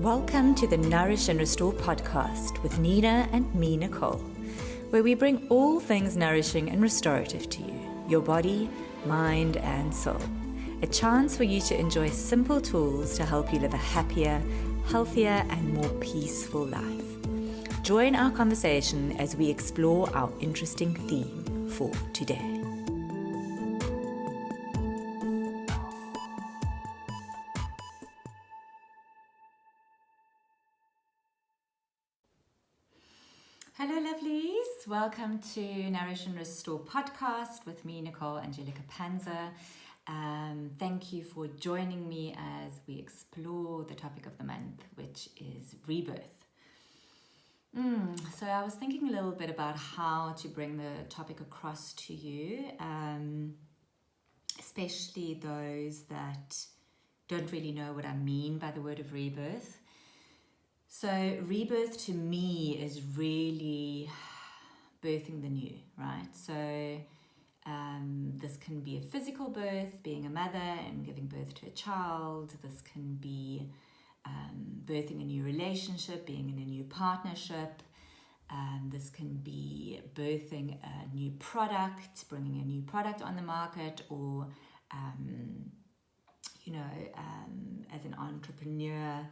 Welcome to the Nourish and Restore podcast with Nina and me, Nicole, where we bring all things nourishing and restorative to you, your body, mind, and soul. A chance for you to enjoy simple tools to help you live a happier, healthier, and more peaceful life. Join our conversation as we explore our interesting theme for today. Hello, lovelies. Welcome to Nourish and Restore podcast with me, Nicole Angelika Panzer. Thank you for joining me as we explore the topic of the month, which is rebirth. So I was thinking a little bit about how to bring the topic across to you, especially those that don't really know what I mean by the word of rebirth. So rebirth to me is really birthing the new, right? So this can be a physical birth, being a mother and giving birth to a child. This can be birthing a new relationship, being in a new partnership. This can be birthing a new product, bringing a new product on the market, or, as an entrepreneur,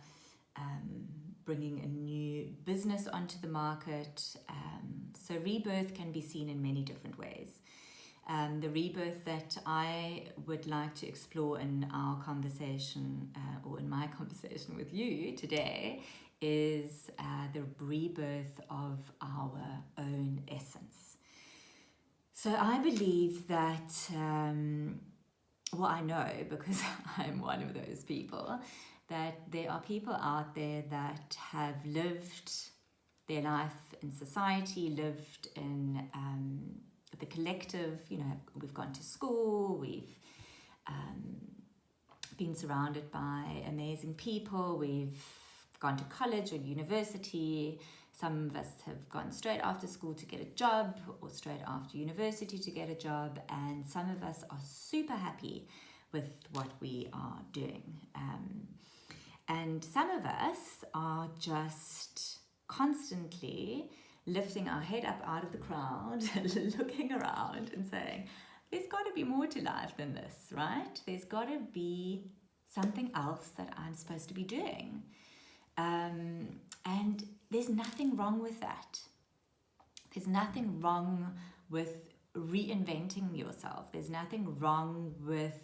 bringing a new business onto the market. So rebirth can be seen in many different ways. The rebirth that I would like to explore in our conversation, or in my conversation with you today, is the rebirth of our own essence. So I believe that, I know because I'm one of those people, that there are people out there that have lived their life in society, lived in the collective. We've gone to school, we've been surrounded by amazing people, we've gone to college or university. Some of us have gone straight after school to get a job, or straight after university to get a job, and some of us are super happy with what we are doing. And some of us are just constantly lifting our head up out of the crowd, looking around and saying, there's got to be more to life than this, right? There's got to be something else that I'm supposed to be doing. And there's nothing wrong with that. There's nothing wrong with reinventing yourself. There's nothing wrong with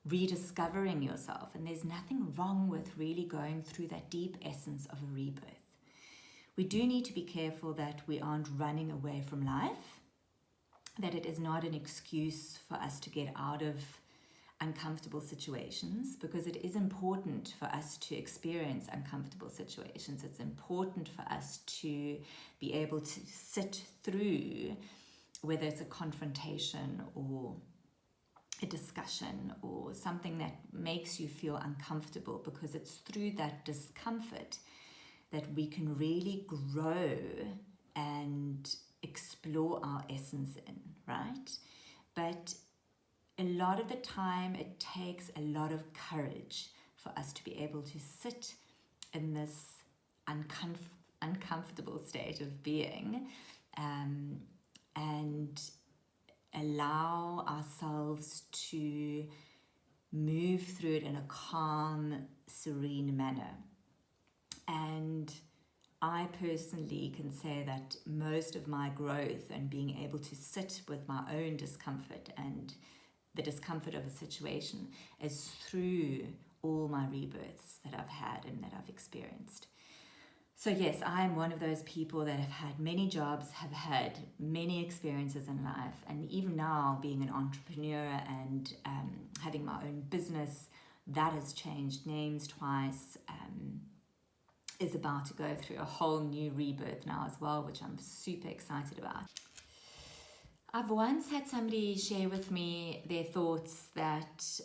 rediscovering yourself, and there's nothing wrong with really going through that deep essence of a rebirth. We do need to be careful that we aren't running away from life, that it is not an excuse for us to get out of uncomfortable situations, because it is important for us to experience uncomfortable situations. It's important for us to be able to sit through, whether it's a confrontation or a discussion or something that makes you feel uncomfortable, because it's through that discomfort that we can really grow and explore our essence in, right? But a lot of the time it takes a lot of courage for us to be able to sit in this uncomfortable state of being, and allow ourselves to move through it in a calm, serene manner. And I personally can say that most of my growth and being able to sit with my own discomfort and the discomfort of a situation is through all my rebirths that I've had and that I've experienced. So yes, I am one of those people that have had many jobs, have had many experiences in life, and even now being an entrepreneur and having my own business, that has changed names twice, is about to go through a whole new rebirth now as well, which I'm super excited about. I've once had somebody share with me their thoughts that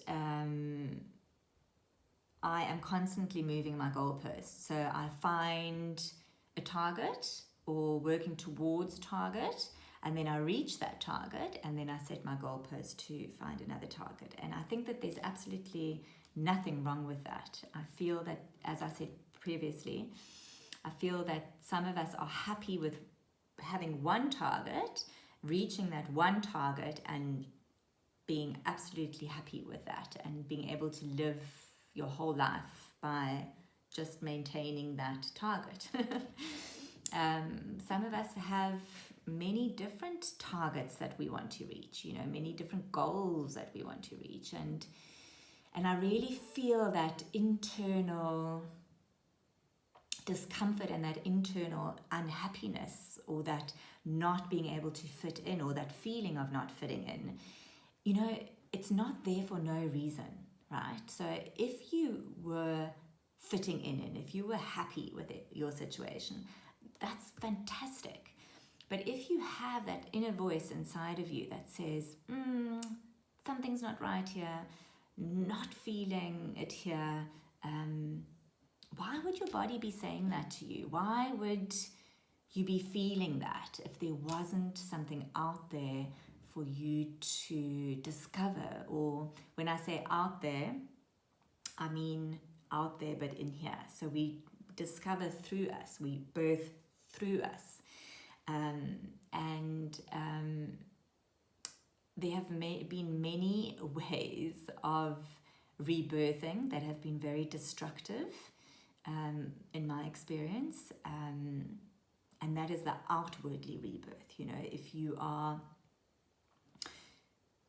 I am constantly moving my goalposts. So I find a target or working towards a target, and then I reach that target, and then I set my goalpost to find another target. And I think that there's absolutely nothing wrong with that. I feel that, as I said previously, I feel that some of us are happy with having one target, reaching that one target, and being absolutely happy with that, and being able to live your whole life by just maintaining that target. Some of us have many different targets that we want to reach, many different goals that we want to reach, and I really feel that internal discomfort and that internal unhappiness, or that not being able to fit in, or that feeling of not fitting in, it's not there for no reason, right? So if you were fitting in, and if you were happy with your situation, that's fantastic. But if you have that inner voice inside of you that says, something's not right here, not feeling it here, why would your body be saying that to you? Why would you be feeling that if there wasn't something out there for you to discover? Or when I say out there, I mean out there but in here. So we discover through us, we birth through us. There have been many ways of rebirthing that have been very destructive, in my experience, and that is the outwardly rebirth. If you are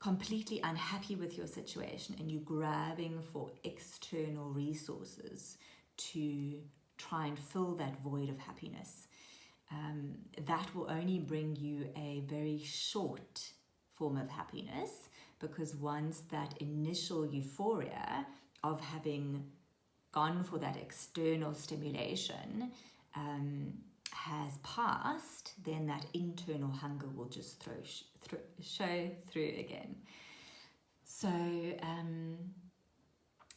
completely unhappy with your situation and you're grabbing for external resources to try and fill that void of happiness, that will only bring you a very short form of happiness, because once that initial euphoria of having gone for that external stimulation has passed, then that internal hunger will just show through again. So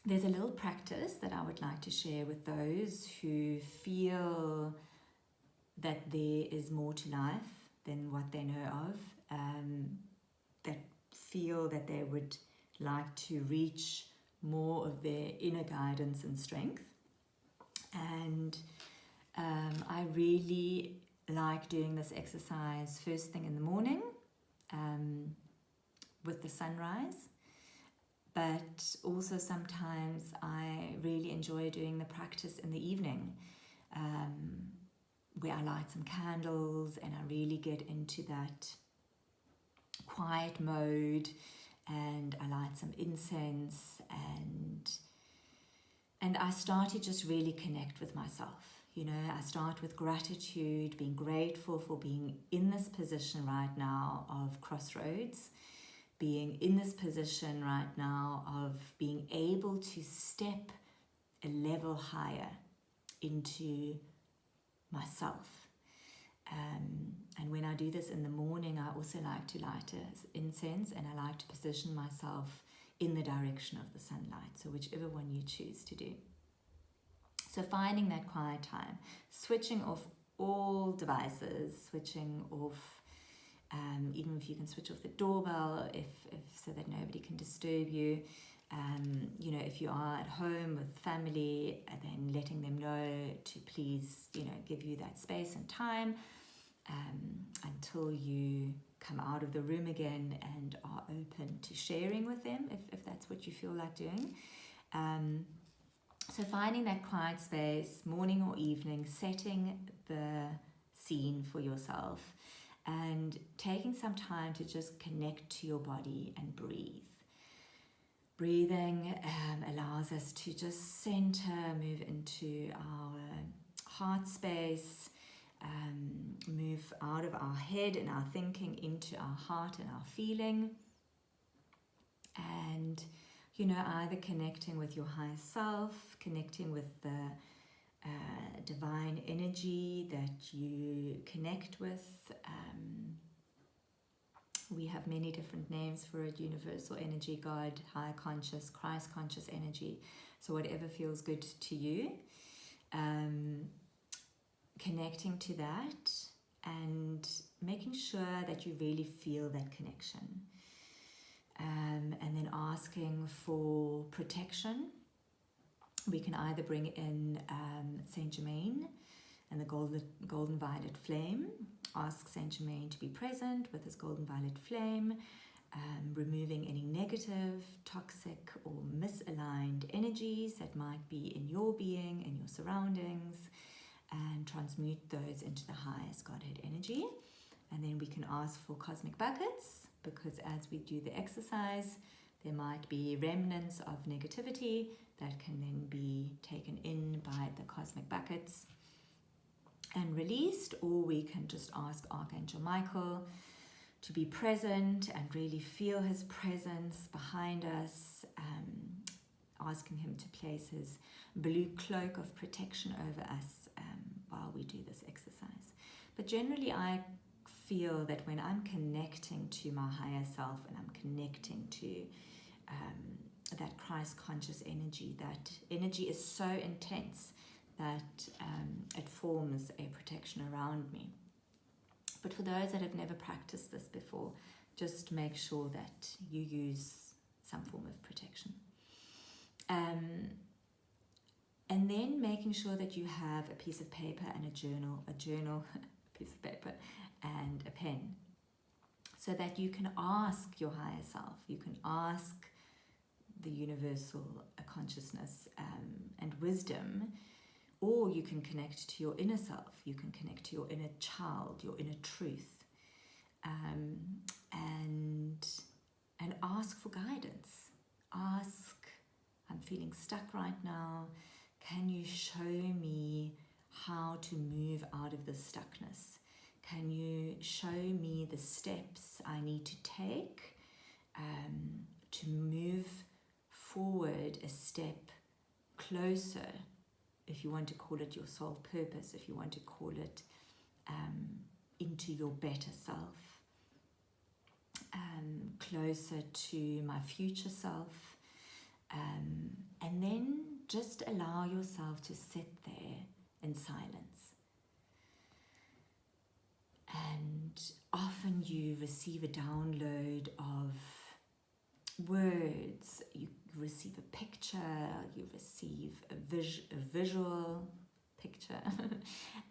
there's a little practice that I would like to share with those who feel that there is more to life than what they know of, that feel that they would like to reach more of their inner guidance and strength. And I really like doing this exercise first thing in the morning, with the sunrise, but also sometimes I really enjoy doing the practice in the evening, where I light some candles and I really get into that quiet mode, and I light some incense, and I start to just really connect with myself. I start with gratitude, being grateful for being in this position right now of crossroads, being in this position right now of being able to step a level higher into myself. And when I do this in the morning, I also like to light incense, and I like to position myself in the direction of the sunlight, so whichever one you choose to do. So finding that quiet time, switching off all devices, switching off, even if you can switch off the doorbell, if so that nobody can disturb you. If you are at home with family, and then letting them know to please, give you that space and time until you come out of the room again and are open to sharing with them if that's what you feel like doing. So finding that quiet space, morning or evening, setting the scene for yourself, and taking some time to just connect to your body and breathe. Breathing allows us to just center, move into our heart space, move out of our head and our thinking into our heart and our feeling, and either connecting with your higher self, connecting with the divine energy that you connect with. We have many different names for it: universal energy, God, higher conscious, Christ conscious energy. So whatever feels good to you, connecting to that and making sure that you really feel that connection. And then asking for protection we can either bring in Saint Germain and the golden violet flame. Ask Saint Germain to be present with his golden violet flame, removing any negative, toxic or misaligned energies that might be in your being, in your surroundings, and transmute those into the highest Godhead energy. And then we can ask for cosmic buckets, because as we do the exercise, there might be remnants of negativity that can then be taken in by the cosmic buckets and released. Or we can just ask Archangel Michael to be present and really feel his presence behind us, asking him to place his blue cloak of protection over us while we do this exercise. But generally I feel that when I'm connecting to my higher self and I'm connecting to that Christ conscious energy, that energy is so intense that it forms a protection around me. But for those that have never practiced this before, just make sure that you use some form of protection. And then making sure that you have a piece of paper and a journal, a piece of paper and a pen, so that you can ask your higher self, you can ask the universal consciousness and wisdom, or you can connect to your inner self, you can connect to your inner child, your inner truth, and ask for guidance. Ask, I'm feeling stuck right now, can you show me how to move out of this stuckness? Can you show me the steps I need to take to move forward a step closer, if you want to call it your soul purpose, if you want to call it into your better self, closer to my future self, and then just allow yourself to sit there in silence. And often you receive a download of words, you receive a picture, you receive a visual picture,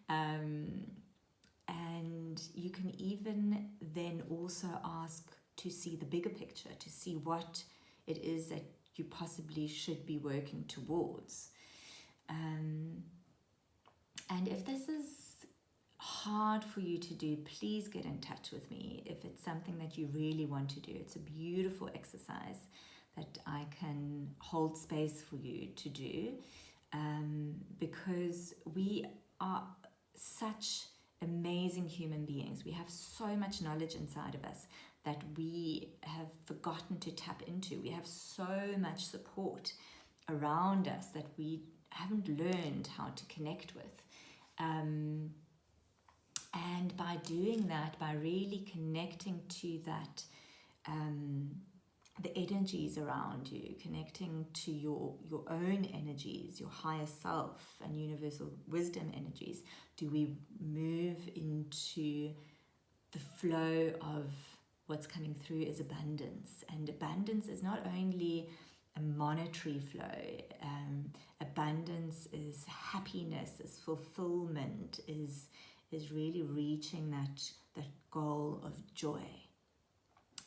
and you can even then also ask to see the bigger picture, to see what it is that you possibly should be working towards. And if this is hard for you to do, please get in touch with me. If it's something that you really want to do, it's a beautiful exercise that I can hold space for you to do, because we are such amazing human beings. We have so much knowledge inside of us that we have forgotten to tap into. We have so much support around us that we haven't learned how to connect with. And by doing that, by really connecting to that, the energies around you, connecting to your own energies, your higher self and universal wisdom energies, do we move into the flow of what's coming through is abundance. And abundance is not only a monetary flow. Abundance is happiness, is fulfillment, is really reaching that goal of joy.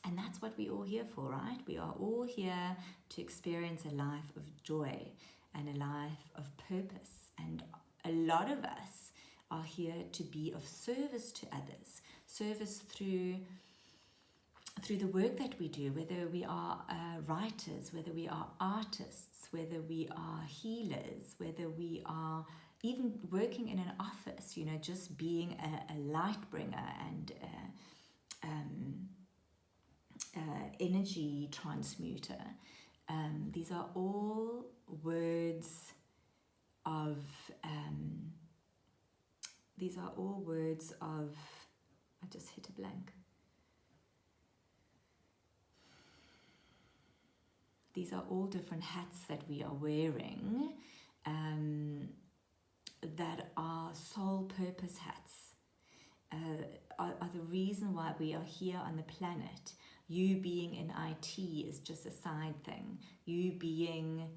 And that's what we're all here for, right? We are all here to experience a life of joy and a life of purpose. And a lot of us are here to be of service to others, service through the work that we do, whether we are writers, whether we are artists, whether we are healers, whether we are even working in an office, just being a light bringer and energy transmuter. These are all words of I just hit a blank. These are all different hats that we are wearing, that are soul purpose hats, are the reason why we are here on the planet. You being in IT is just a side thing. You being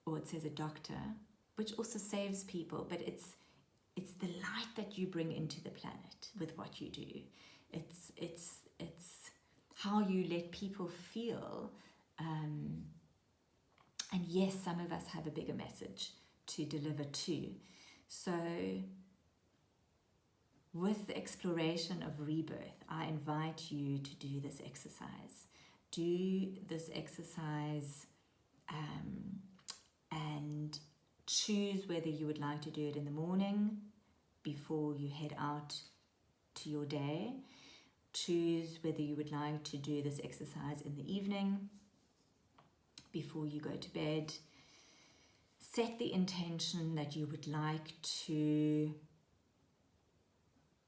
or it says a doctor, which also saves people, but it's the light that you bring into the planet with what you do. It's how you let people feel. And yes, some of us have a bigger message to deliver too. So with the exploration of rebirth, I invite you to do this exercise. Do this exercise and choose whether you would like to do it in the morning before you head out to your day. Choose whether you would like to do this exercise in the evening before you go to bed. Set the intention that you would like to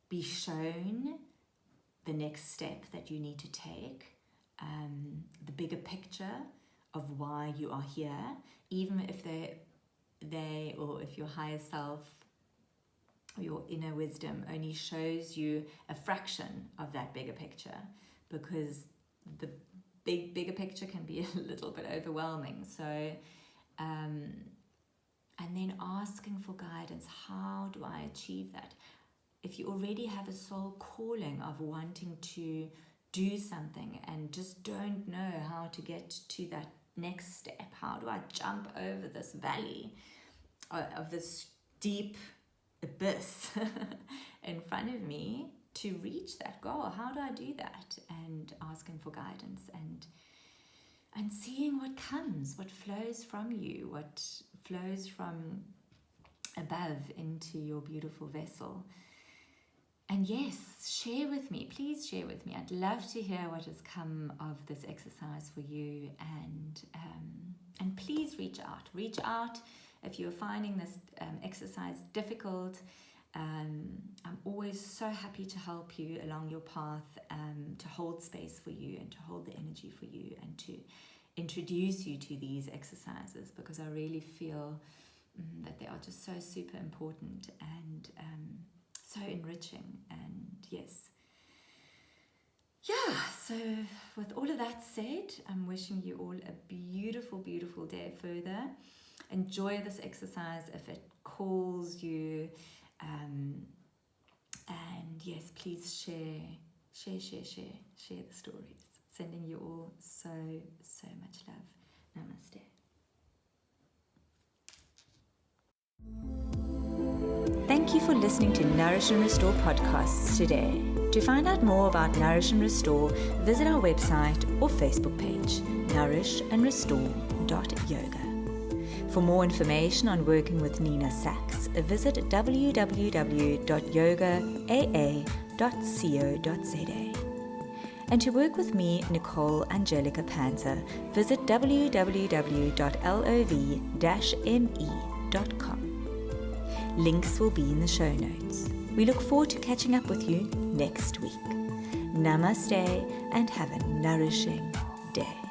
be shown the next step that you need to take, the bigger picture of why you are here, even if they or if your higher self or your inner wisdom only shows you a fraction of that bigger picture, because the bigger picture can be a little bit overwhelming. So and then asking for guidance. How do I achieve that? If you already have a soul calling of wanting to do something and just don't know how to get to that next step, how do I jump over this valley of this deep abyss in front of me to reach that goal? How do I do that? And asking for guidance and seeing what comes, what flows from you, what flows from above into your beautiful vessel. And yes, share with me, please share with me. I'd love to hear what has come of this exercise for you, and please reach out if you're finding this exercise difficult. I'm always so happy to help you along your path, to hold space for you and to hold the energy for you and to introduce you to these exercises, because I really feel that they are just so super important and so enriching. And yes, so with all of that said, I'm wishing you all a beautiful, beautiful day further. Enjoy this exercise if it calls you, and yes, please share the stories. Sending you all so much love. Namaste. Thank you for listening to Nourish and Restore podcasts today. To find out more about Nourish and Restore, visit our website or Facebook page, nourishandrestore.yoga. For more information on working with Nina Sachs, visit www.yogaa.co.za. And to work with me, Nicole Angelika Panzer, visit www.lov-me.com. Links will be in the show notes. We look forward to catching up with you next week. Namaste and have a nourishing day.